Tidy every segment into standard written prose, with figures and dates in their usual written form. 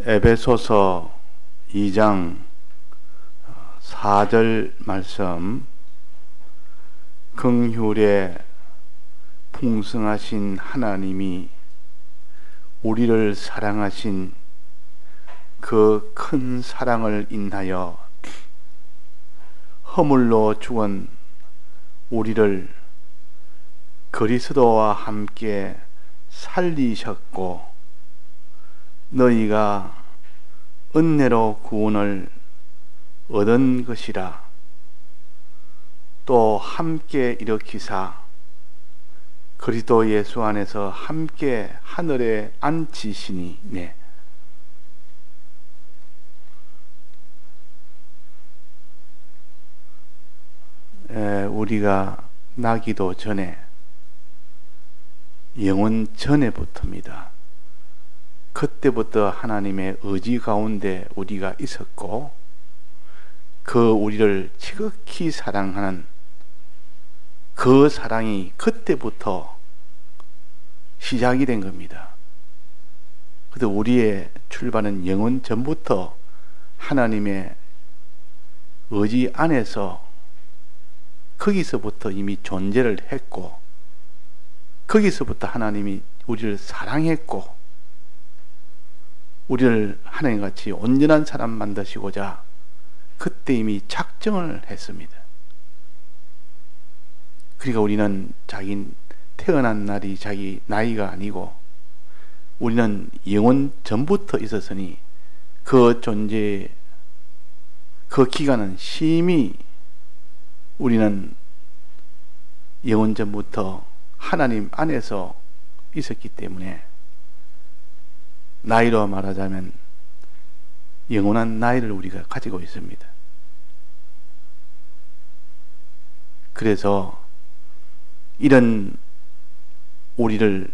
에베소서 2장 4절 말씀, 긍휼에 풍성하신 하나님이 우리를 사랑하신 그 큰 사랑을 인하여 허물로 죽은 우리를 그리스도와 함께 살리셨고, 너희가 은혜로 구원을 얻은 것이라. 또 함께 일으키사 그리스도 예수 안에서 함께 하늘에 앉히시니. 우리가 나기도 전에, 영원 전에부터입니다. 그때부터 하나님의 의지 가운데 우리가 있었고, 그 우리를 지극히 사랑하는 그 사랑이 그때부터 시작이 된 겁니다. 그래서 우리의 출발은 영원 전부터 하나님의 의지 안에서, 거기서부터 이미 존재를 했고, 거기서부터 하나님이 우리를 사랑했고, 우리를 하나님같이 온전한 사람 만드시고자 그때 이미 작정을 했습니다. 그러니까 우리는 자기 태어난 날이 자기 나이가 아니고, 우리는 영원 전부터 있었으니 그 존재, 그 기간은 심히 우리는 영원 전부터 하나님 안에서 있었기 때문에, 나이로 말하자면 영원한 나이를 우리가 가지고 있습니다. 그래서 이런 우리를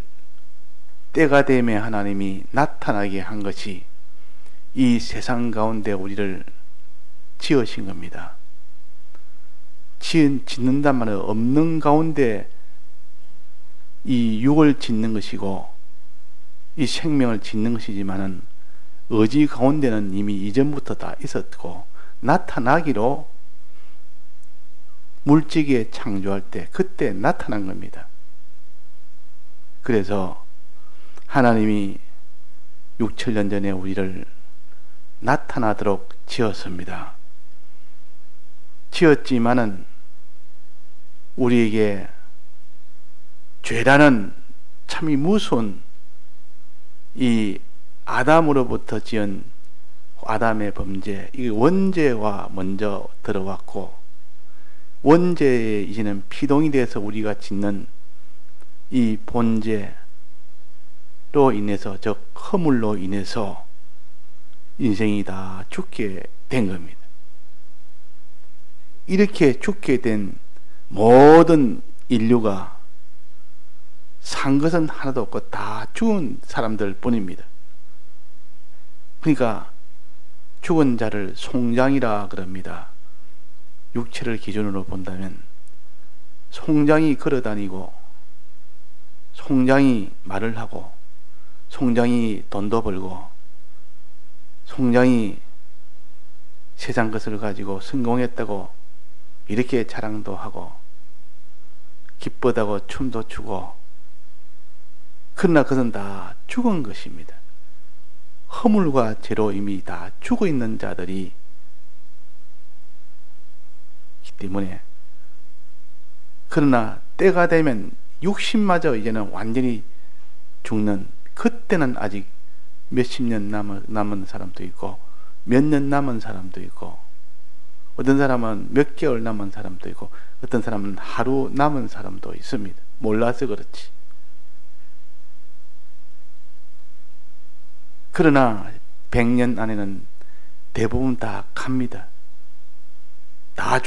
때가 되매 하나님이 나타나게 한 것이 이 세상 가운데 우리를 지으신 겁니다. 짓는단 말은 없는 가운데 이 육을 짓는 것이고, 이 생명을 짓는 것이지만은 의지 가운데는 이미 이전부터 다 있었고, 나타나기로 물질기에 창조할 때 그때 나타난 겁니다. 그래서 하나님이 6,000년 전에 우리를 나타나도록 지었습니다. 지었지만은 우리에게 죄라는 참이 무서운 이 아담으로부터 지은 아담의 범죄, 이 원죄와 먼저 들어왔고, 원죄에 이제는 피동이 돼서 우리가 짓는 이 본죄로 인해서, 즉 허물로 인해서 인생이 다 죽게 된 겁니다. 이렇게 죽게 된 모든 인류가 산 것은 하나도 없고 다 죽은 사람들 뿐입니다. 그러니까 죽은 자를 송장이라 그럽니다. 육체를 기준으로 본다면 송장이 걸어다니고, 송장이 말을 하고, 송장이 돈도 벌고, 송장이 세상 것을 가지고 성공했다고 이렇게 자랑도 하고, 기쁘다고 춤도 추고, 그러나 그것은 다 죽은 것입니다. 허물과 죄로 이미 다 죽어 있는 자들이 기 때문에, 그러나 때가 되면 육신마저 이제는 완전히 죽는, 그때는 아직 몇십 년 남은 사람도 있고, 몇 년 남은 사람도 있고, 어떤 사람은 몇 개월 남은 사람도 있고, 어떤 사람은 하루 남은 사람도 있습니다. 몰라서 그렇지. 그러나 100년 안에는 대부분 다 갑니다.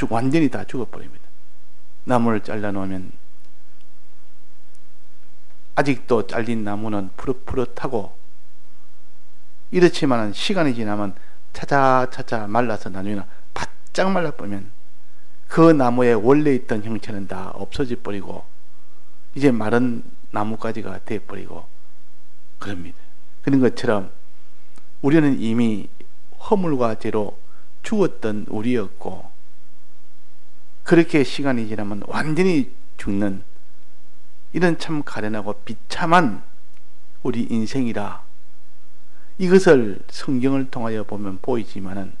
완전히 다 죽어버립니다. 나무를 잘라놓으면 아직도 잘린 나무는 푸릇푸릇하고, 이렇지만 시간이 지나면 차차차차 말라서 나중에는 바짝 말라버리면 그 나무에 원래 있던 형체는 다 없어져 버리고, 이제 마른 나뭇가지가 되어버리고 그럽니다. 그런 것처럼 우리는 이미 허물과 죄로 죽었던 우리였고, 그렇게 시간이 지나면 완전히 죽는 이런 참 가련하고 비참한 우리 인생이라, 이것을 성경을 통하여 보면 보이지만은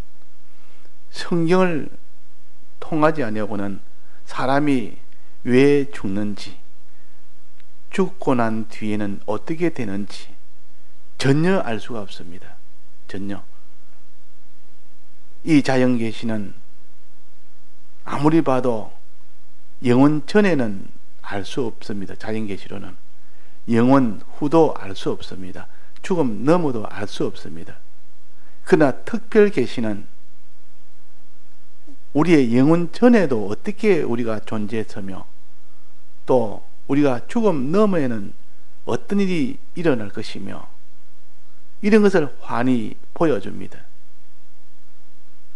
성경을 통하지 아니하고는 사람이 왜 죽는지, 죽고 난 뒤에는 어떻게 되는지 전혀 알 수가 없습니다. 전혀. 이 자연계시는 아무리 봐도 영원 전에는 알 수 없습니다. 자연계시로는 영원 후도 알 수 없습니다. 죽음 넘어도 알 수 없습니다. 그러나 특별계시는 우리의 영혼 전에도 어떻게 우리가 존재했으며, 또 우리가 죽음 너머에는 어떤 일이 일어날 것이며, 이런 것을 환히 보여줍니다.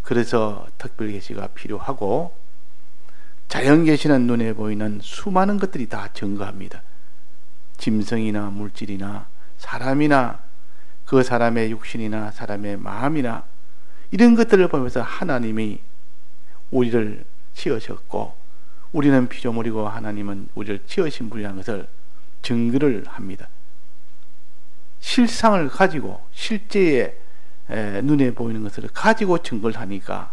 그래서 특별계시가 필요하고, 자연계시는 눈에 보이는 수많은 것들이 다 증거합니다. 짐승이나 물질이나 사람이나 그 사람의 육신이나 사람의 마음이나 이런 것들을 보면서 하나님이 우리를 지으셨고, 우리는 피조물이고 하나님은 우리를 지으신 분이라는 것을 증거를 합니다. 실상을 가지고, 실제의 눈에 보이는 것을 가지고 증거를 하니까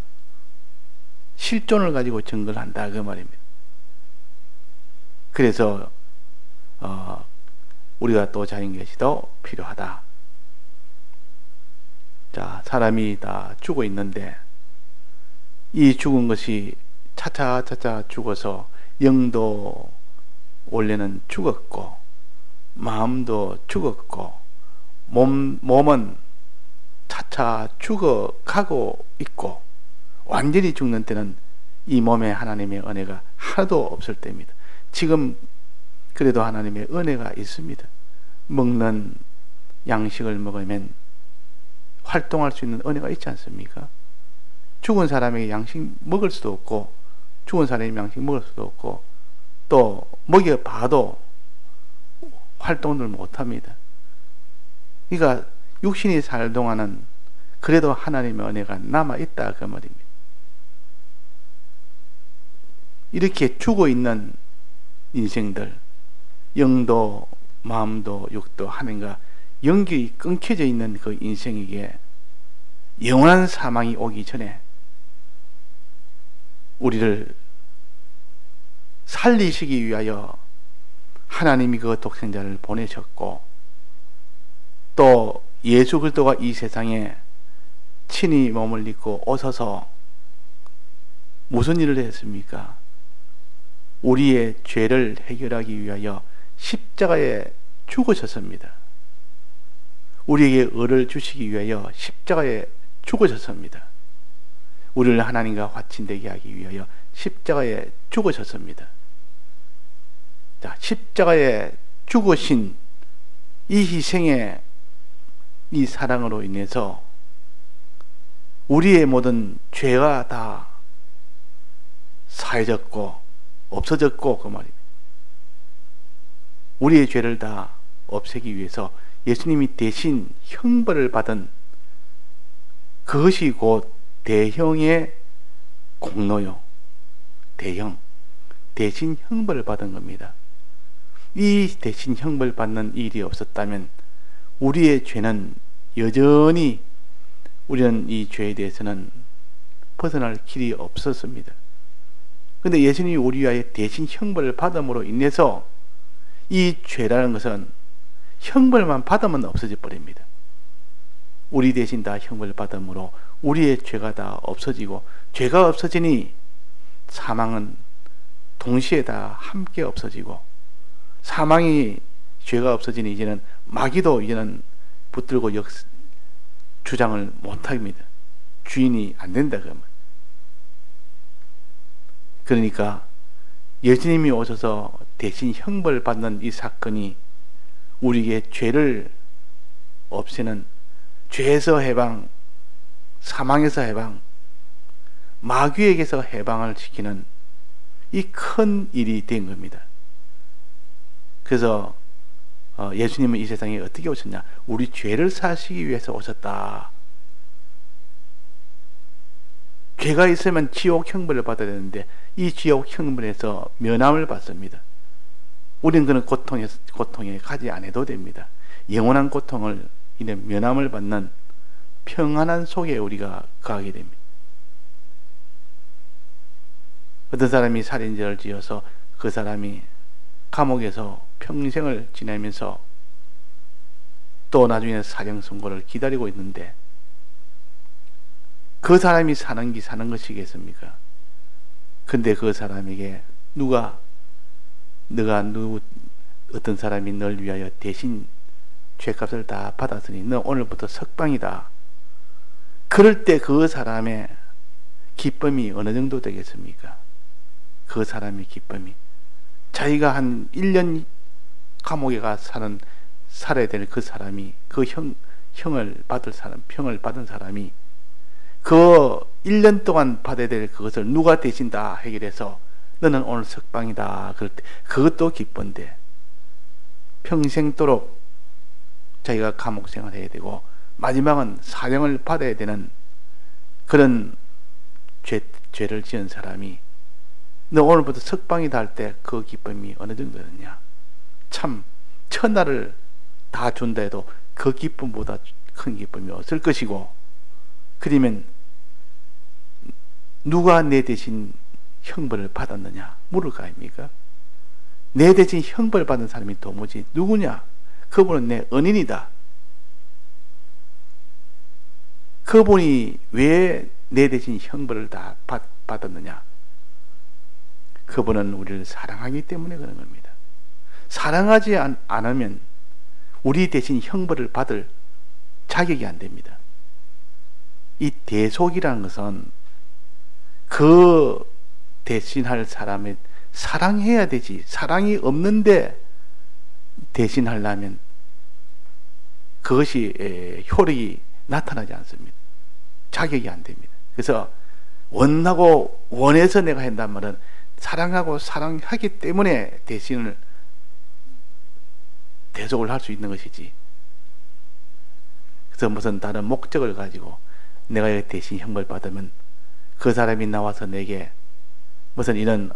실존을 가지고 증거를 한다, 그 말입니다. 그래서 우리가 또 자연계시도 필요하다. 자, 사람이 다 죽어 있는데 이 죽은 것이 차차차차 죽어서 영도 원래는 죽었고, 마음도 죽었고, 몸은 차차 죽어가고 있고, 완전히 죽는 때는 이 몸에 하나님의 은혜가 하나도 없을 때입니다. 지금 그래도 하나님의 은혜가 있습니다. 먹는 양식을 먹으면 활동할 수 있는 은혜가 있지 않습니까? 죽은 사람에게 양식 먹을 수도 없고, 죽은 사람이 양식 먹을 수도 없고, 또 먹여봐도 활동을 못합니다. 그러니까 육신이 살 동안은 그래도 하나님의 은혜가 남아있다, 그 말입니다. 이렇게 죽어있는 인생들, 영도 마음도 육도 하나님과 연결이 끊겨져 있는 그 인생에게 영원한 사망이 오기 전에 우리를 살리시기 위하여 하나님이 그 독생자를 보내셨고, 또 예수 그리스도가 이 세상에 친히 몸을 입고 오셔서 무슨 일을 했습니까? 우리의 죄를 해결하기 위하여 십자가에 죽으셨습니다. 우리에게 의를 주시기 위하여 십자가에 죽으셨습니다. 우리를 하나님과 화친되게 하기 위하여 십자가에 죽으셨습니다. 자, 십자가에 죽으신 이 희생의 이 사랑으로 인해서 우리의 모든 죄가 다 사해졌고 없어졌고, 그 말입니다. 우리의 죄를 다 없애기 위해서 예수님이 대신 형벌을 받은 그것이 곧 대형의 공로요. 대신 형벌을 받은 겁니다. 이 대신 형벌 받는 일이 없었다면 우리의 죄는 여전히, 우리는 이 죄에 대해서는 벗어날 길이 없었습니다. 그런데 예수님이 우리 위하여 대신 형벌을 받음으로 인해서 이 죄라는 것은 형벌만 받으면 없어져 버립니다. 우리 대신 다 형벌 받음으로 우리의 죄가 다 없어지고, 죄가 없어지니 사망은 동시에 다 함께 없어지고, 사망이 죄가 없어지니 이제는 마귀도 이제는 붙들고 주장을 못합니다. 주인이 안 된다 그러면. 그러니까 예수님이 오셔서 대신 형벌 받는 이 사건이 우리에게 죄를 없애는, 죄에서 해방, 사망에서 해방, 마귀에게서 해방을 시키는 이 큰 일이 된 겁니다. 그래서 예수님은 이 세상에 어떻게 오셨냐? 우리 죄를 사시기 위해서 오셨다. 죄가 있으면 지옥 형벌을 받아야 되는데 이 지옥 형벌에서 면함을 받습니다. 우리는 그런 고통에 가지 않아도 됩니다. 영원한 고통을 이런 면함을 받는 평안한 속에 우리가 거하게 됩니다. 어떤 사람이 살인죄를 지어서 그 사람이 감옥에서 평생을 지내면서 또 나중에 사형 선고를 기다리고 있는데 그 사람이 사는 것이겠습니까? 근데 그 사람에게 어떤 사람이 널 위하여 대신 죄값을 다 받았으니 너 오늘부터 석방이다. 그럴 때 그 사람의 기쁨이 어느 정도 되겠습니까? 그 사람의 기쁨이 자기가 한 1년 감옥에 가 살아야 될 그 사람이 그 평을 받은 사람이 그 1년 동안 받아야 될 그것을 누가 대신 다 해결해서 너는 오늘 석방이다. 그럴 때 그것도 기쁜데 평생도록 자기가 감옥 생활해야 되고 마지막은 사형을 받아야 되는 그런 죄를 지은 사람이 너 오늘부터 석방이다 할 때 그 기쁨이 어느 정도였냐? 참 천하를 다 준다 해도 그 기쁨보다 큰 기쁨이 없을 것이고, 그러면 누가 내 대신 형벌을 받았느냐 물을 거 아닙니까? 내 대신 형벌 받은 사람이 도무지 누구냐? 그분은 내 은인이다. 그분이 왜 내 대신 형벌을 다 받았느냐? 그분은 우리를 사랑하기 때문에 그런 겁니다. 사랑하지 않으면 우리 대신 형벌을 받을 자격이 안 됩니다. 이 대속이라는 것은 그 대신할 사람을 사랑해야 되지, 사랑이 없는데 대신하려면 그것이 효력이 나타나지 않습니다. 자격이 안 됩니다. 그래서 원하고 원해서 내가 한단 말은 사랑하고 사랑하기 때문에 대속을 할 수 있는 것이지, 그래서 무슨 다른 목적을 가지고 내가 대신 형벌 받으면 그 사람이 나와서 내게 무슨 이런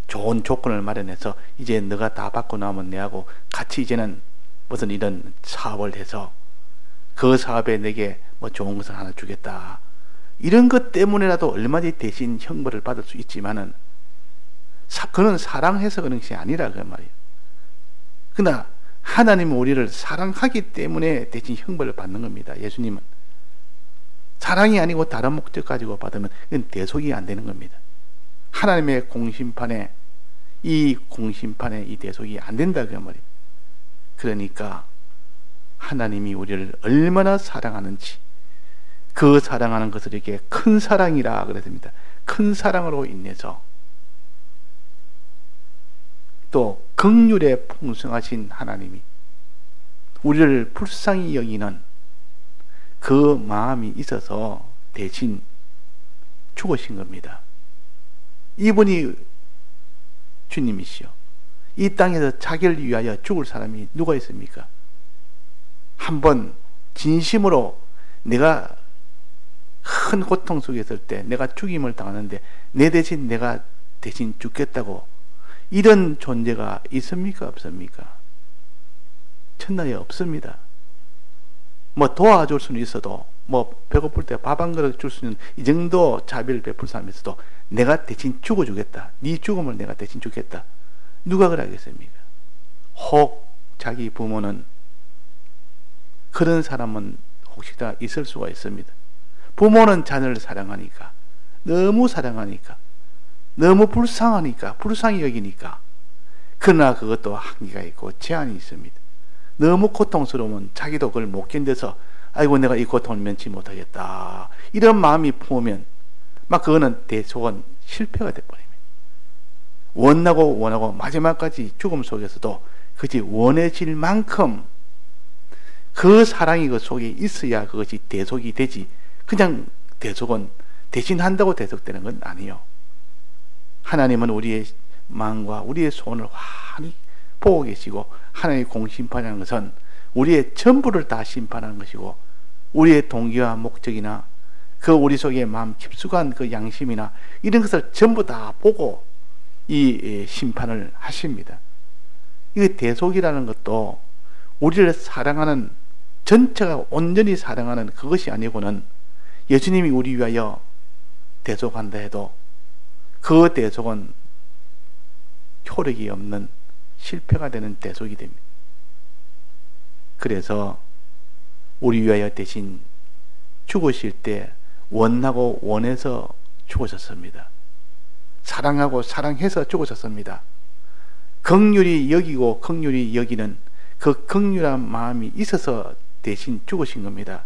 좋은 조건을 마련해서 이제 너가 다 받고 나면 내하고 같이 이제는 무슨 이런 사업을 해서 그 사업에 내게 뭐 좋은 것을 하나 주겠다, 이런 것 때문에라도 얼마든지 대신 형벌을 받을 수 있지만은 그는 사랑해서 그런 것이 아니라 그 말이에요. 그러나 하나님은 우리를 사랑하기 때문에 대신 형벌을 받는 겁니다. 예수님은 사랑이 아니고 다른 목적 가지고 받으면 그건 대속이 안 되는 겁니다. 하나님의 공심판에 이 대속이 안 된다 그 말이에요. 그러니까 하나님이 우리를 얼마나 사랑하는지, 그 사랑하는 것을 이렇게 큰 사랑이라 그랬습니다. 큰 사랑으로 인해서 또 긍휼에 풍성하신 하나님이 우리를 불쌍히 여기는 그 마음이 있어서 대신 죽으신 겁니다. 이분이 주님이시요, 이 땅에서 자기를 위하여 죽을 사람이 누가 있습니까? 한번 진심으로 내가 큰 고통 속에 있을 때 내가 죽임을 당하는데 내 대신 내가 대신 죽겠다고, 이런 존재가 있습니까? 없습니까? 천하에 없습니다. 뭐 도와줄 수는 있어도, 뭐 배고플 때 밥 한 그릇 줄 수 있는 이 정도 자비를 베풀 사람이 있어도 내가 대신 죽어주겠다, 네 죽음을 내가 대신 죽겠다, 누가 그러겠습니까? 혹 자기 부모는, 그런 사람은 혹시나 있을 수가 있습니다. 부모는 자녀를 사랑하니까, 너무 사랑하니까, 너무 불쌍히 여기니까, 그러나 그것도 한계가 있고 제한이 있습니다. 너무 고통스러우면 자기도 그걸 못 견뎌서 아이고 내가 이 고통을 면치 못하겠다, 이런 마음이 품으면 막 그거는 대속은 실패가 돼버립니다. 원하고 마지막까지 죽음 속에서도 그것이 원해질 만큼 그 사랑이 그 속에 있어야 그것이 대속이 되지, 그냥 대속은 대신한다고 대속되는 건 아니에요. 하나님은 우리의 마음과 우리의 소원을 환히 보고 계시고, 하나님의 공심판이라는 것은 우리의 전부를 다 심판하는 것이고, 우리의 동기와 목적이나 그 우리 속에 마음 깊숙한 그 양심이나 이런 것을 전부 다 보고 이 심판을 하십니다. 이 대속이라는 것도 우리를 사랑하는, 전체가 온전히 사랑하는 그것이 아니고는, 예수님이 우리 위하여 대속한다 해도 그 대속은 효력이 없는 실패가 되는 대속이 됩니다. 그래서 우리 위하여 대신 죽으실 때 원하고 원해서 죽으셨습니다. 사랑하고 사랑해서 죽으셨습니다. 긍휼히 여기고 긍휼히 여기는 그 긍휼한 마음이 있어서 대신 죽으신 겁니다.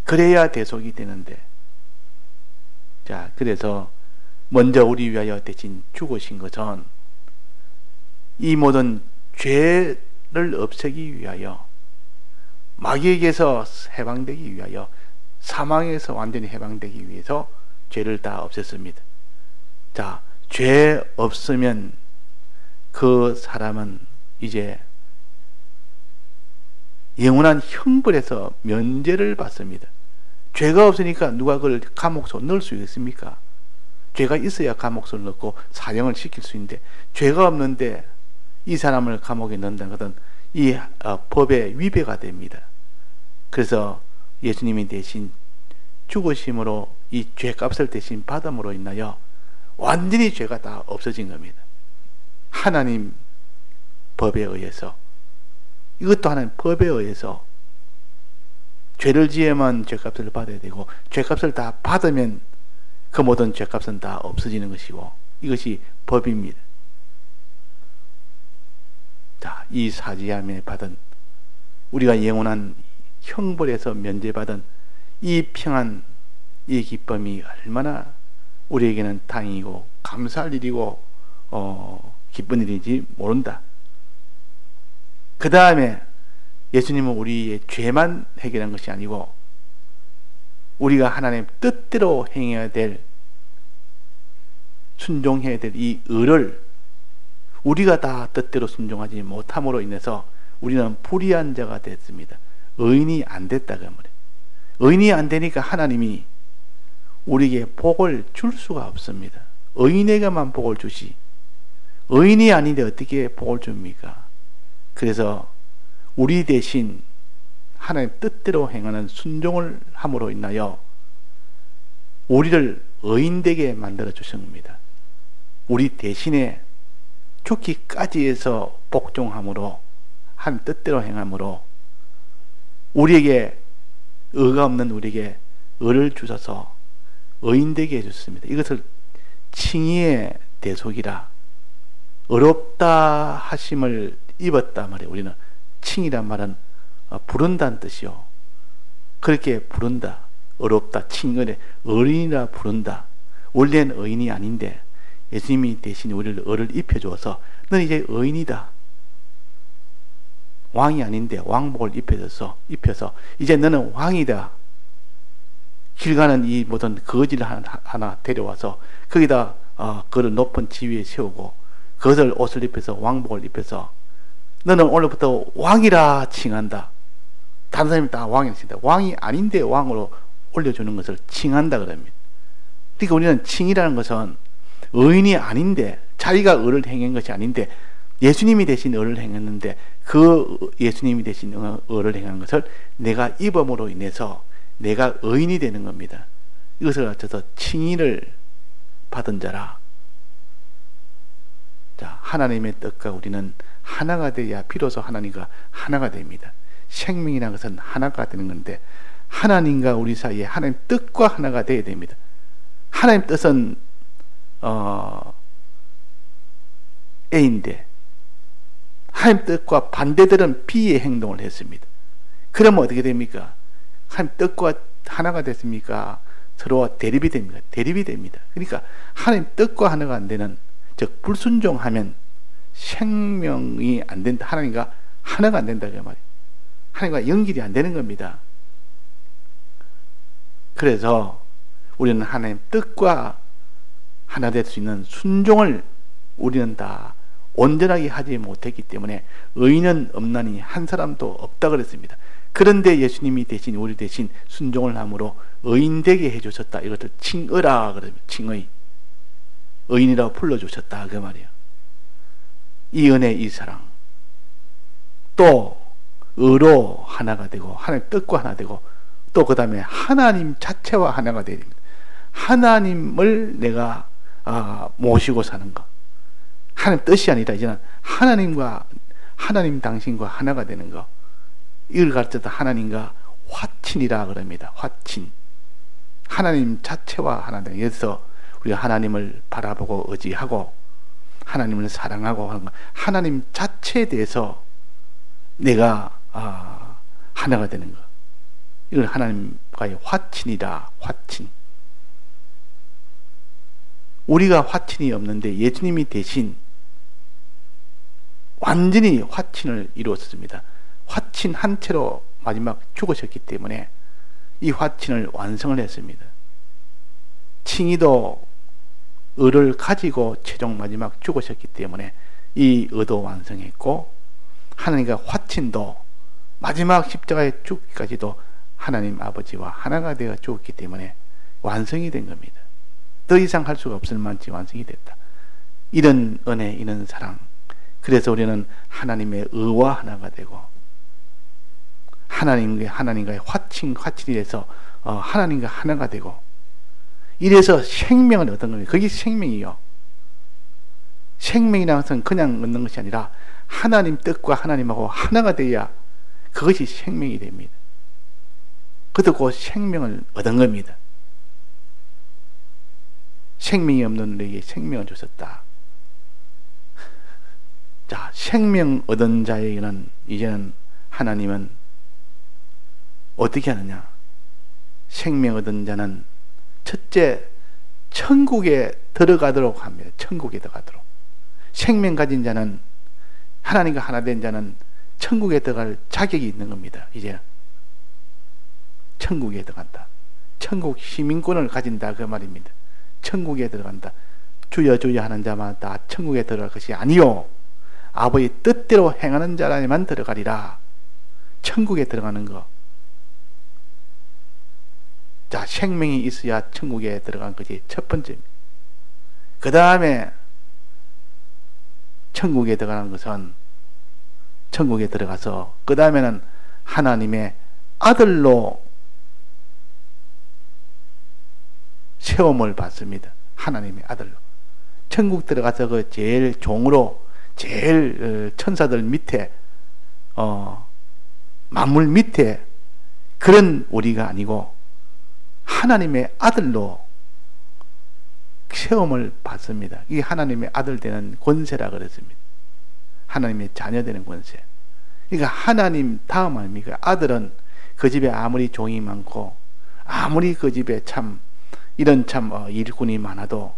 그래야 대속이 되는데, 자, 그래서 먼저 우리 위하여 대신 죽으신 것은 이 모든 죄를 없애기 위하여, 마귀에게서 해방되기 위하여, 사망에서 완전히 해방되기 위해서 죄를 다 없앴습니다. 자, 죄 없으면 그 사람은 이제 영원한 형벌에서 면제를 받습니다. 죄가 없으니까 누가 그걸 감옥소 넣을 수 있습니까? 죄가 있어야 감옥소 넣고 사형을 시킬 수 있는데, 죄가 없는데 이 사람을 감옥에 넣는다는 것은 이 법의 위배가 됩니다. 그래서 예수님이 대신 죽으심으로 이 죄값을 대신 받음으로 인하여 완전히 죄가 다 없어진 겁니다. 하나님 법에 의해서, 이것도 하나님 법에 의해서 죄를 지으면 죄값을 받아야 되고, 죄값을 다 받으면 그 모든 죄값은 다 없어지는 것이고, 이것이 법입니다. 자, 이 사지함에 받은, 우리가 영원한 형벌에서 면제받은 이 평안, 이 기쁨이 얼마나 우리에게는 다행이고 감사할 일이고 기쁜 일인지 모른다. 그 다음에 예수님은 우리의 죄만 해결한 것이 아니고, 우리가 하나님 뜻대로 행해야 될, 순종해야 될 이 의를 우리가 다 뜻대로 순종하지 못함으로 인해서 우리는 불의한 자가 됐습니다. 의인이 안 됐다 그 말이에요. 의인이 안 되니까 하나님이 우리에게 복을 줄 수가 없습니다. 의인에게만 복을 주시, 의인이 아닌데 어떻게 복을 줍니까? 그래서 우리 대신 하나님 뜻대로 행하는 순종을 함으로 인하여 우리를 의인되게 만들어 주신 겁니다. 우리 대신에 죽기까지 해서 복종함으로, 한 뜻대로 행함으로 우리에게, 의가 없는 우리에게 의를 주셔서 의인되게 해주셨습니다. 이것을 칭의의 대속이라, 의롭다 하심을 입었다 말이에요. 우리는 칭이란 말은 부른다는 뜻이요. 그렇게 부른다, 의롭다, 칭을 의인이라 부른다. 원래는 의인이 아닌데 예수님이 대신 우리를 의를 입혀주어서 너는 이제 의인이다, 왕이 아닌데 왕복을 입혀서 이제 너는 왕이다. 길 가는 이 모든 거지를 하나 데려와서 거기다 그를 높은 지위에 세우고 그것을 옷을 입혀서 왕복을 입혀서 너는 오늘부터 왕이라 칭한다. 다른 사람이 다 왕이라 칭한다. 왕이 아닌데 왕으로 올려주는 것을 칭한다 그럽니다. 그러니까 우리는 칭이라는 것은 의인이 아닌데, 자기가 의를 행한 것이 아닌데 예수님이 대신 의를 행했는데, 그 예수님이 대신 의를 행한 것을 내가 입음으로 인해서 내가 의인이 되는 겁니다. 이것을 갖춰서 칭의를 받은 자라. 자, 하나님의 뜻과 우리는 하나가 되어야 비로소 하나님과 하나가 됩니다. 생명이라는 것은 하나가 되는 건데, 하나님과 우리 사이에 하나님 뜻과 하나가 되어야 됩니다. 하나님 뜻은 A인데 하나님 뜻과 반대들은 B의 행동을 했습니다. 그러면 어떻게 됩니까? 하나님 뜻과 하나가 됐습니까? 서로 대립이 됩니다. 대립이 됩니다. 그러니까 하나님 뜻과 하나가 안 되는, 즉 불순종하면 생명이 안 된다. 하나님과 하나가 안 된다 그 말이에요. 하나님과 연결이 안 되는 겁니다. 그래서 우리는 하나님 뜻과 하나 될 수 있는 순종을 우리는 다 온전하게 하지 못했기 때문에 의인은 없나니 한 사람도 없다 그랬습니다. 그런데 예수님이 대신 우리 대신 순종을 함으로 의인되게 해주셨다. 이것을 칭의라 그럽니다. 칭의. 의인이라고 불러주셨다 그 말이에요. 이 은혜, 이 사랑. 또 의로 하나가 되고 하나님 뜻과 하나 되고 또 그 다음에 하나님 자체와 하나가 되야 됩니다. 하나님을 내가 모시고 사는 것. 하나님 뜻이 아니라 이제는 하나님과 하나님 당신과 하나가 되는 것. 이걸 가르쳐서 하나님과 화친이라 그럽니다. 화친. 하나님 자체와 하나 되는. 그래서 우리가 하나님을 바라보고 의지하고 하나님을 사랑하고 하는 것. 하나님 자체에 대해서 내가 하나가 되는 것. 이걸 하나님과의 화친이다. 화친. 우리가 화친이 없는데 예수님이 대신 완전히 화친을 이루었습니다. 화친 한 채로 마지막 죽으셨기 때문에 이 화친을 완성을 했습니다. 칭의도 의를 가지고 최종 마지막 죽으셨기 때문에 이 의도 완성했고 하나님과 화친도 마지막 십자가에 죽기까지도 하나님 아버지와 하나가 되어 죽었기 때문에 완성이 된 겁니다. 더 이상 할 수가 없을 만치 완성이 됐다. 이런 은혜, 이런 사랑. 그래서 우리는 하나님의 의와 하나가 되고 하나님과의 화친이 돼서 하나님과 하나가 되고 이래서 생명을 얻은 겁니다. 그게 생명이요. 생명이라는 것은 그냥 얻는 것이 아니라 하나님 뜻과 하나님하고 하나가 되어야 그것이 생명이 됩니다. 그래서 그 생명을 얻은 겁니다. 생명이 없는 우리에게 생명을 주셨다. 자, 생명 얻은 자에게는 이제는 하나님은 어떻게 하느냐? 생명 얻은 자는 첫째 천국에 들어가도록 합니다. 천국에 들어가도록. 생명 가진 자는 하나님과 하나 된 자는 천국에 들어갈 자격이 있는 겁니다. 이제 천국에 들어간다. 천국 시민권을 가진다 그 말입니다. 천국에 들어간다. 주여 주여 하는 자만 다 천국에 들어갈 것이 아니요 아버지 뜻대로 행하는 자라만 들어가리라. 천국에 들어가는 거. 자, 생명이 있어야 천국에 들어간 것이 첫 번째입니다. 그 다음에 천국에 들어가는 것은 천국에 들어가서 그 다음에는 하나님의 아들로 세움을 받습니다. 하나님의 아들로. 천국 들어가서 그 제일 종으로 제일 천사들 밑에 만물 밑에 그런 우리가 아니고 하나님의 아들로 세움을 받습니다. 이게 하나님의 아들 되는 권세라 그랬습니다. 하나님의 자녀 되는 권세. 그러니까 하나님 다음 아닙니까? 아들은 그 집에 아무리 종이 많고 아무리 그 집에 참 이런 참 일꾼이 많아도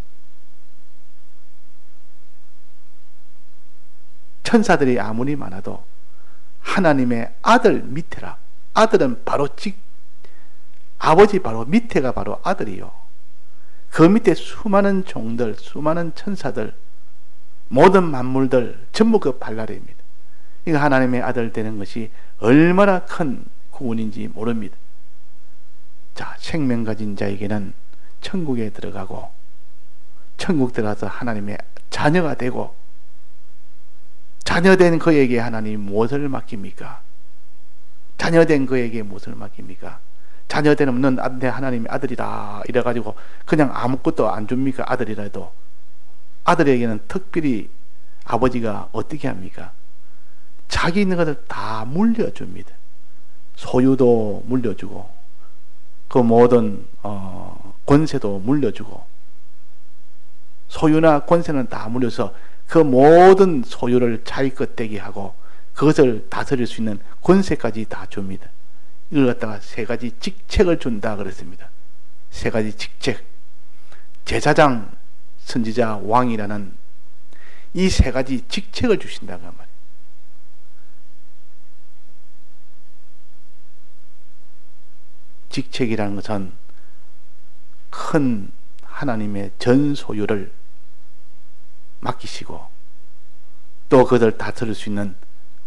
천사들이 아무리 많아도 하나님의 아들 밑에라. 아들은 바로 아버지 바로 밑에가 바로 아들이요. 그 밑에 수많은 종들, 수많은 천사들, 모든 만물들 전부 그 발날입니다. 이거 하나님의 아들 되는 것이 얼마나 큰 구원인지 모릅니다. 자, 생명 가진 자에게는 천국에 들어가고 천국 들어가서 하나님의 자녀가 되고 자녀된 그에게 하나님 무엇을 맡깁니까? 자녀된 그에게 무엇을 맡깁니까? 자녀된 없는 내 하나님의 아들이다 이래가지고 그냥 아무것도 안 줍니까? 아들이라도 아들에게는 특별히 아버지가 어떻게 합니까? 자기 있는 것을 다 물려줍니다. 소유도 물려주고 그 모든 권세도 물려주고 소유나 권세는 다 물려서 그 모든 소유를 자기 것 되게 하고 그것을 다스릴 수 있는 권세까지 다 줍니다. 이걸 갖다가 세 가지 직책을 준다 그랬습니다. 세 가지 직책. 제사장, 선지자, 왕이라는 이 세 가지 직책을 주신다고 한 말이에요. 직책이라는 것은 큰 하나님의 전 소유를 맡기시고 또 그들 다스릴 수 있는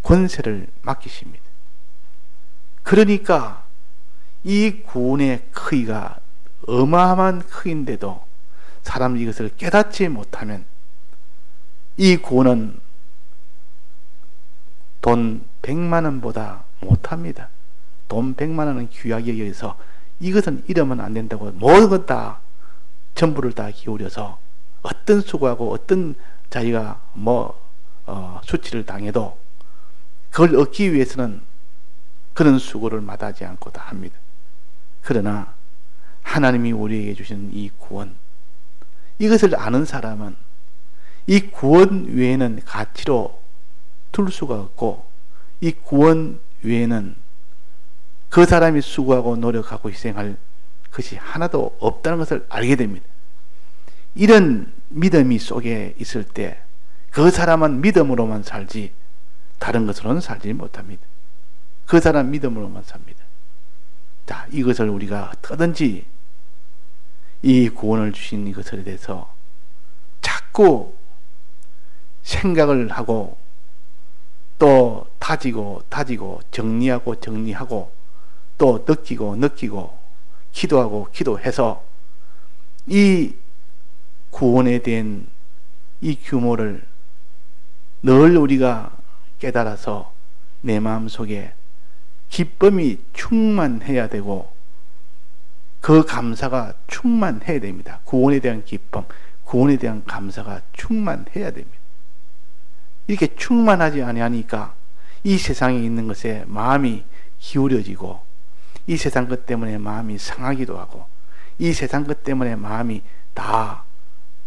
권세를 맡기십니다. 그러니까 이 구원의 크기가 어마어마한 크기인데도 사람이 이것을 깨닫지 못하면 이 구원은 돈 100만 원보다 못합니다. 돈 100만 원은 귀하게 여기서 이것은 잃으면 안 된다고 모든 것 다 전부를 다 기울여서 어떤 수고하고 어떤 자기가 수치를 당해도 그걸 얻기 위해서는 그런 수고를 마다하지 않고 다 합니다. 그러나 하나님이 우리에게 주시는 이 구원, 이것을 아는 사람은 이 구원 외에는 가치로 둘 수가 없고 이 구원 외에는 그 사람이 수고하고 노력하고 희생할 것이 하나도 없다는 것을 알게 됩니다. 이런 믿음이 속에 있을 때 그 사람은 믿음으로만 살지 다른 것으로는 살지 못합니다. 그 사람 믿음으로만 삽니다. 자, 이것을 우리가 어떻게든지 이 구원을 주신 이것에 대해서 자꾸 생각을 하고 또 다지고 정리하고 또 느끼고 기도하고 기도해서 이 구원에 대한 이 규모를 늘 우리가 깨달아서 내 마음속에 기쁨이 충만해야 되고 그 감사가 충만해야 됩니다. 구원에 대한 기쁨, 구원에 대한 감사가 충만해야 됩니다. 이렇게 충만하지 아니하니까 이 세상에 있는 것에 마음이 기울여지고 이 세상 것 때문에 마음이 상하기도 하고 이 세상 것 때문에 마음이 다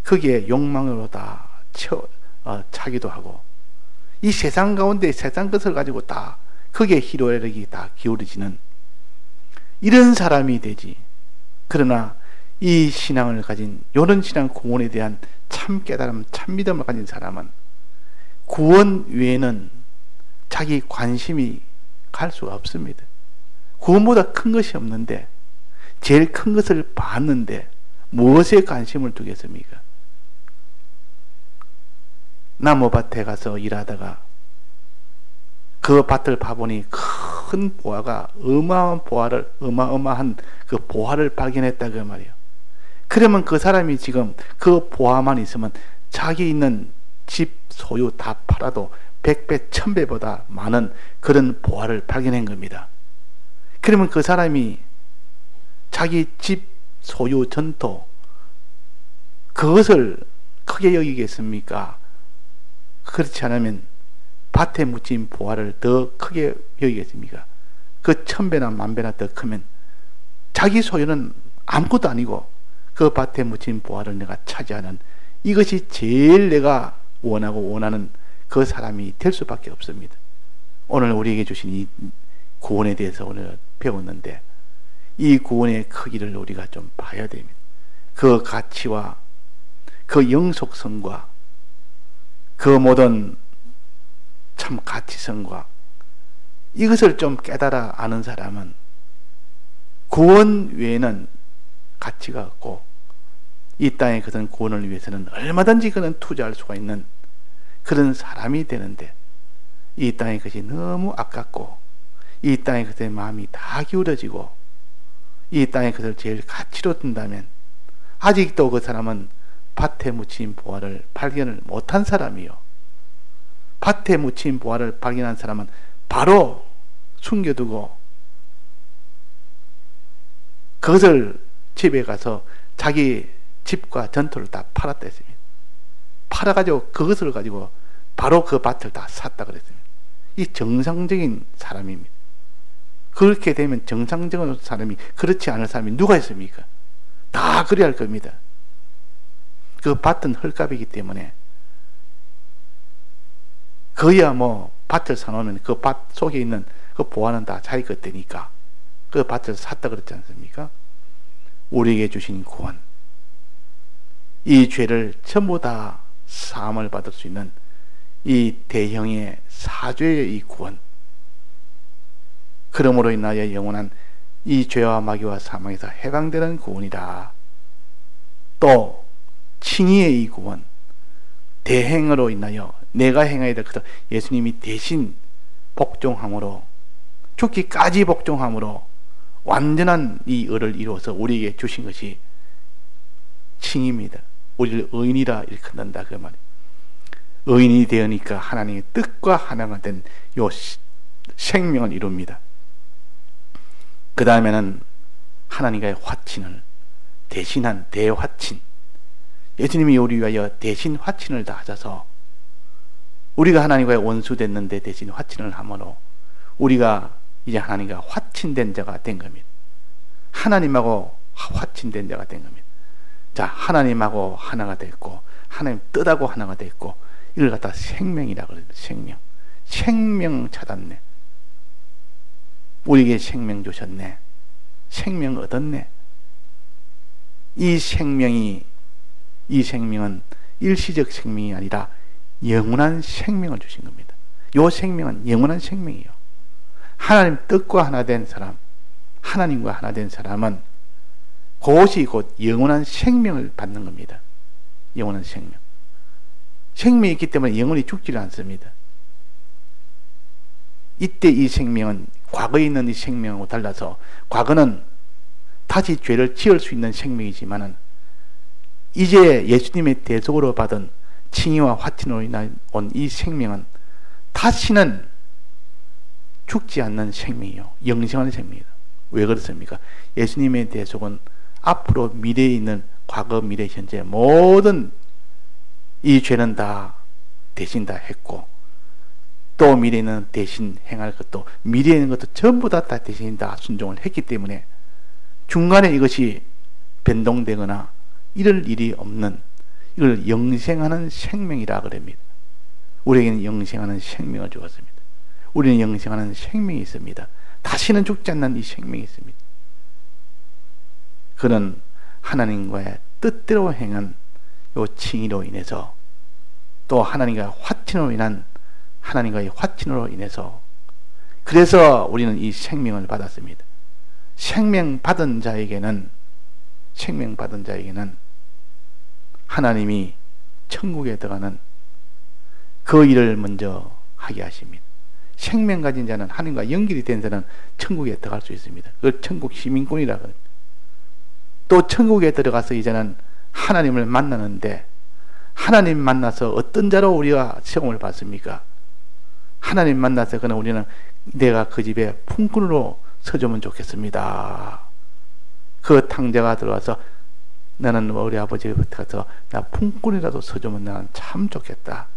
거기에 욕망으로 다 차기도 하고 이 세상 가운데 세상 것을 가지고 다 거기에 희로애락이 다 기울어지는 이런 사람이 되지. 그러나 이 신앙을 가진 이런 신앙 구원에 대한 참 깨달음, 참 믿음을 가진 사람은 구원 외에는 자기 관심이 갈 수가 없습니다. 구원보다 큰 것이 없는데 제일 큰 것을 봤는데 무엇에 관심을 두겠습니까? 나무밭에 가서 일하다가 그 밭을 봐보니 큰 보화가 어마어마한 그 보화를 발견했다 그 말이에요. 그러면 그 사람이 지금 그 보화만 있으면 자기 있는 집 소유 다 팔아도 100배 1000배보다 많은 그런 보화를 발견한 겁니다. 그러면 그 사람이 자기 집 소유 전토 그것을 크게 여기겠습니까? 그렇지 않으면 밭에 묻힌 보화를 더 크게 여기겠습니까? 그 1000배나 10,000배나 더 크면 자기 소유는 아무것도 아니고 그 밭에 묻힌 보화를 내가 차지하는 이것이 제일 내가 원하는 그 사람이 될 수밖에 없습니다. 오늘 우리에게 주신 이 구원에 대해서 오늘 배웠는데 이 구원의 크기를 우리가 좀 봐야 됩니다. 그 가치와 그 영속성과 그 모든 참 가치성과 이것을 좀 깨달아 아는 사람은 구원 외에는 가치가 없고 이 땅의 그런 구원을 위해서는 얼마든지 그는 투자할 수가 있는 그런 사람이 되는데 이 땅의 것이 너무 아깝고 이 땅의 것에 마음이 다 기울어지고 이 땅의 것을 제일 가치로 둔다면 아직도 그 사람은 밭에 묻힌 보화를 발견을 못한 사람이요. 밭에 묻힌 보화를 발견한 사람은 바로 숨겨두고 그것을 집에 가서 자기 집과 전토를 다 팔았다 했습니다. 팔아가지고 그것을 가지고 바로 그 밭을 다 샀다 그랬습니다. 이 정상적인 사람입니다. 그렇게 되면 정상적인 사람이 그렇지 않을 사람이 누가 있습니까? 다 그래야 할 겁니다. 그 밭은 헐값이기 때문에 거야 밭을 사놓으면 그 밭 속에 있는 그 보화는 다 자기 것 되니까 그 밭을 샀다 그랬지 않습니까? 우리에게 주신 구원, 이 죄를 전부 다 사함을 받을 수 있는 이 대형의 사죄의 이 구원, 그러므로 인하여 영원한 이 죄와 마귀와 사망에서 해방되는 구원이다. 또 칭의의 이 구원, 대행으로 인하여 내가 행해야 될 것을 예수님이 대신 복종함으로, 죽기까지 복종함으로 완전한 이 의를 이루어서 우리에게 주신 것이 칭입니다. 우리를 의인이라 일컫는다 그 말이에요. 의인이 되으니까 하나님의 뜻과 하나가 된 요 생명을 이룹니다. 그 다음에는 하나님과의 화친을 대신한 대화친, 예수님이 우리 위하여 대신 화친을 다 하셔서 우리가 하나님과의 원수 됐는데 대신 화친을 함으로 우리가 이제 하나님과 화친된 자가 된 겁니다. 하나님하고 화친된 자가 된 겁니다. 자, 하나님하고 하나가 됐고 하나님 뜻하고 하나가 됐고 이걸 갖다 생명이라고 그래요. 생명 찾았네. 우리에게 생명 주셨네. 생명 얻었네. 이 생명은 일시적 생명이 아니라 영원한 생명을 주신 겁니다. 이 생명은 영원한 생명이에요. 하나님 뜻과 하나 된 사람, 하나님과 하나 된 사람은 그것이 곧 영원한 생명을 받는 겁니다. 영원한 생명. 생명이 있기 때문에 영원히 죽지를 않습니다. 이때 이 생명은 과거에 있는 이 생명하고 달라서, 과거는 다시 죄를 지을 수 있는 생명이지만은 이제 예수님의 대속으로 받은 칭의와 화친으로 인한 이 생명은 다시는 죽지 않는 생명이요, 영생하는 생명이다. 왜 그렇습니까? 예수님의 대속은 앞으로 미래에 있는 과거, 미래, 현재 모든 이 죄는 다 대신 다 했고, 또 미래에는 대신 행할 것도, 미래에 있는 것도 전부 다 대신 다 순종을 했기 때문에 중간에 이것이 변동되거나 이럴 일이 없는, 이걸 영생하는 생명이라 그럽니다. 우리에게는 영생하는 생명을 주었습니다. 우리는 영생하는 생명이 있습니다. 다시는 죽지 않는 이 생명이 있습니다. 그는 하나님과의 뜻대로 행한 요 칭의로 인해서, 또 하나님과의 화친으로 인한 하나님과의 화친으로 인해서, 그래서 우리는 이 생명을 받았습니다. 생명 받은 자에게는 하나님이 천국에 들어가는 그 일을 먼저 하게 하십니다. 생명 가진 자는, 하나님과 연결이 된 자는 천국에 들어갈 수 있습니다. 그걸 천국 시민권이라고 합니다. 또 천국에 들어가서 이제는 하나님을 만나는데, 하나님 만나서 어떤 자로 우리가 시험을 받습니까? 하나님 만나서 그는 우리는 내가 그 집에 품꾼으로 서주면 좋겠습니다. 그 탕자가 들어와서 나는 우리 아버지 가서 나 품꾼이라도 서주면 나는 참 좋겠다.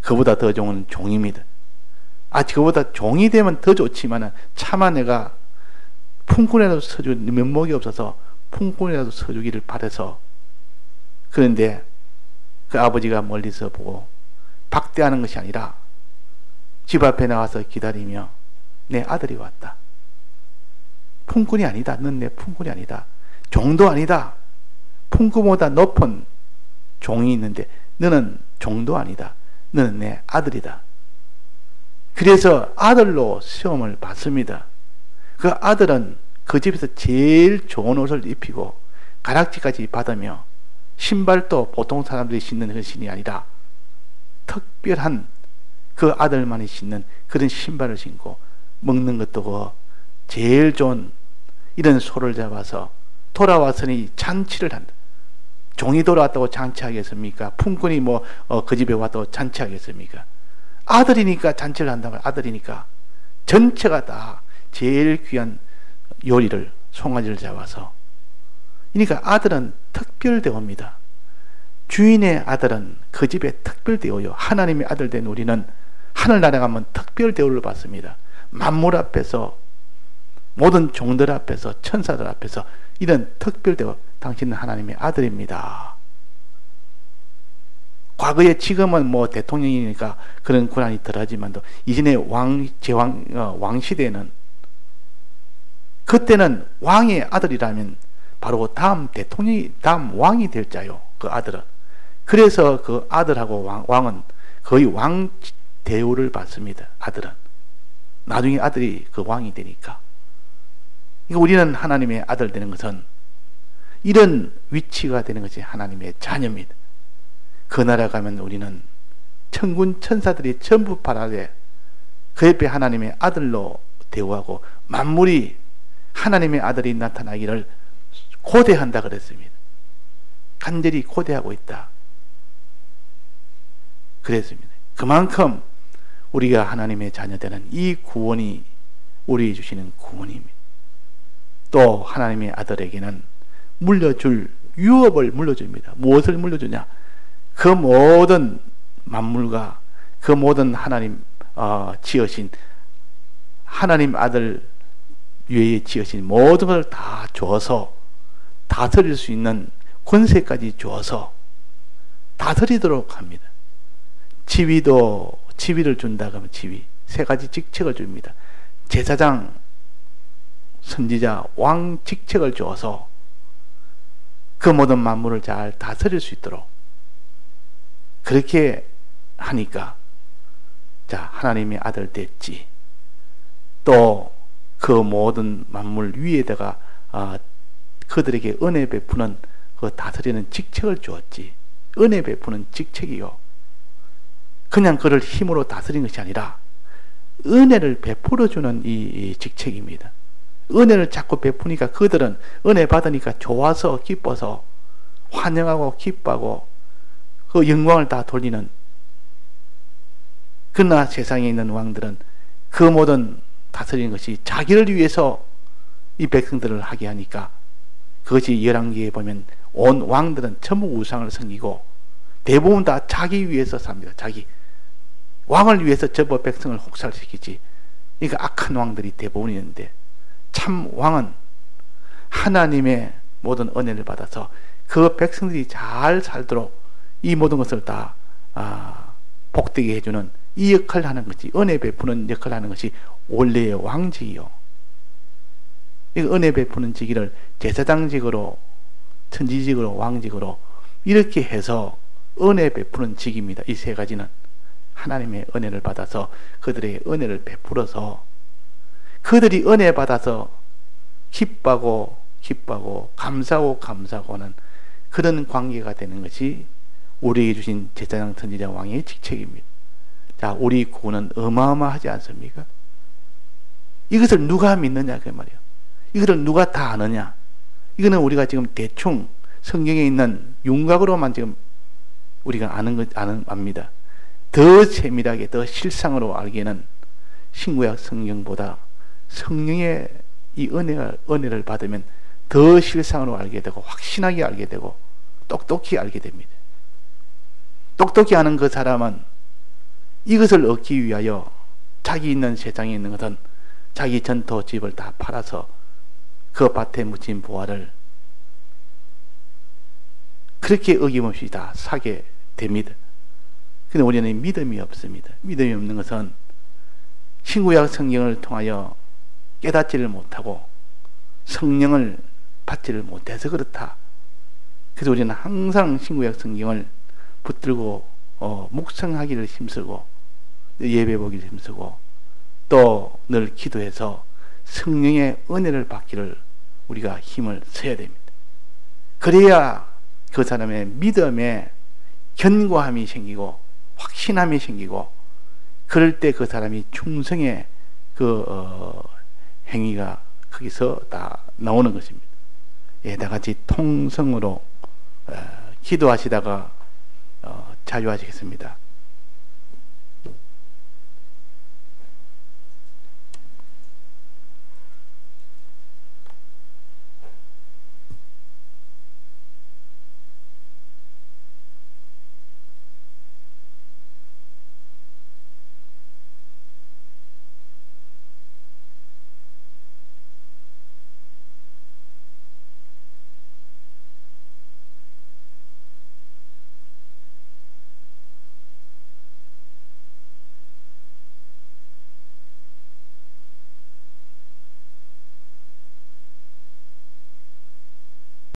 그보다 더 좋은 종입니다. 그보다 종이 되면 더 좋지만 차마 내가 품꾼이라도 서주 면목이 없어서 품꾼이라도 서주기를 바라서, 그런데 그 아버지가 멀리서 보고 박대하는 것이 아니라 집 앞에 나와서 기다리며 내 아들이 왔다. 품꾼이 아니다. 넌 내 품꾼이 아니다. 종도 아니다. 품꾼보다 높은 종이 있는데 너는 종도 아니다. 너는 내 아들이다. 그래서 아들로 시험을 받습니다. 그 아들은 그 집에서 제일 좋은 옷을 입히고 가락지까지 받으며, 신발도 보통 사람들이 신는 그 신이 아니라 특별한 그 아들만이 신는 그런 신발을 신고, 먹는 것도 그 제일 좋은 이런 소를 잡아서 돌아왔으니 잔치를 한다. 종이 돌아왔다고 잔치하겠습니까? 품꾼이 그 집에 왔다고 잔치하겠습니까? 아들이니까 잔치를 한다면, 아들이니까 전체가 다 제일 귀한 요리를, 송아지를 잡아서, 그러니까 아들은 특별대우입니다. 주인의 아들은 그 집에 특별대우요. 하나님의 아들 된 우리는 하늘나라 가면 특별대우를 받습니다. 만물 앞에서, 모든 종들 앞에서, 천사들 앞에서 이런 특별대우, 당신은 하나님의 아들입니다. 과거에, 지금은 대통령이니까 그런 권한이 덜하지만도 이전에 왕 시대에는, 그때는 왕의 아들이라면 바로 다음 대통령이, 다음 왕이 될 자요, 그 아들은. 그래서 그 아들하고 왕은 거의 왕 대우를 받습니다. 아들은 나중에 아들이 그 왕이 되니까. 그러니까 우리는 하나님의 아들 되는 것은 이런 위치가 되는 것이 하나님의 자녀입니다. 그 나라 가면 우리는 천군 천사들이 전부 발 아래 그 옆에 하나님의 아들로 대우하고 만물이 하나님의 아들이 나타나기를 고대한다 그랬습니다. 간절히 고대하고 있다 그랬습니다. 그만큼 우리가 하나님의 자녀되는 이 구원이 우리 주시는 구원입니다. 또 하나님의 아들에게는 물려줄 유업을 물려줍니다. 무엇을 물려주냐? 그 모든 만물과 그 모든 하나님 지으신 하나님 아들 외에 지으신 모든 것을 다 주어서 다스릴 수 있는 권세까지 주어서 다스리도록 합니다. 지위를 준다 그러면 지위 세 가지 직책을 줍니다. 제사장, 선지자, 왕 직책을 주어서 그 모든 만물을 잘 다스릴 수 있도록 그렇게 하니까 자 하나님의 아들 됐지. 또 그 모든 만물 위에다가 그들에게 은혜 베푸는 그 다스리는 직책을 주었지. 은혜 베푸는 직책이요. 그냥 그를 힘으로 다스리는 것이 아니라 은혜를 베풀어주는 이 직책입니다. 은혜를 자꾸 베푸니까 그들은 은혜 받으니까 좋아서 기뻐서 환영하고 기뻐하고 그 영광을 다 돌리는. 그러나 세상에 있는 왕들은 그 모든 다스리는 것이 자기를 위해서 이 백성들을 하게 하니까 그것이 열왕기에 보면 온 왕들은 전부 우상을 섬기고 대부분 다 자기 위해서 삽니다. 자기 왕을 위해서 전부 백성을 혹살시키지. 그러니까 악한 왕들이 대부분 있는데 참 왕은 하나님의 모든 은혜를 받아서 그 백성들이 잘 살도록 이 모든 것을 다 복되게 해주는 이 역할을 하는 것이, 은혜 베푸는 역할을 하는 것이 원래의 왕직이요. 이 은혜 베푸는 직위를 제사장직으로, 천지직으로, 왕직으로 이렇게 해서 은혜 베푸는 직입니다. 이 세 가지는 하나님의 은혜를 받아서 그들에게 은혜를 베풀어서 그들이 은혜 받아서 기뻐하고 감사하고 하는 그런 관계가 되는 것이 우리에게 주신 제사장, 선지자, 왕의 직책입니다. 자, 우리 구원은 어마어마하지 않습니까? 이것을 누가 믿느냐 그 말이에요. 이것을 누가 다 아느냐? 이거는 우리가 지금 대충 성경에 있는 윤곽으로만 지금 우리가 압니다. 더 세밀하게, 더 실상으로 알기에는 신구약 성경보다 성령의 이 은혜를 받으면 더 실상으로 알게 되고 확신하게 알게 되고 똑똑히 알게 됩니다. 똑똑히 아는 그 사람은 이것을 얻기 위하여 자기 있는 세상에 있는 것은 자기 전토 집을 다 팔아서 그 밭에 묻힌 보화를 그렇게 어김없이 다 사게 됩니다. 근데 우리는 믿음이 없습니다. 믿음이 없는 것은 신구약 성경을 통하여 깨닫지를 못하고 성령을 받지를 못해서 그렇다. 그래서 우리는 항상 신구약 성경을 붙들고 묵상하기를 힘쓰고 예배 보기를 힘쓰고 또 늘 기도해서 성령의 은혜를 받기를 우리가 힘을 써야 됩니다. 그래야 그 사람의 믿음에 견고함이 생기고 확신함이 생기고 그럴 때 그 사람이 충성의 그 행위가 거기서 다 나오는 것입니다. 예, 다 같이 통성으로 기도하시다가 자유하시겠습니다.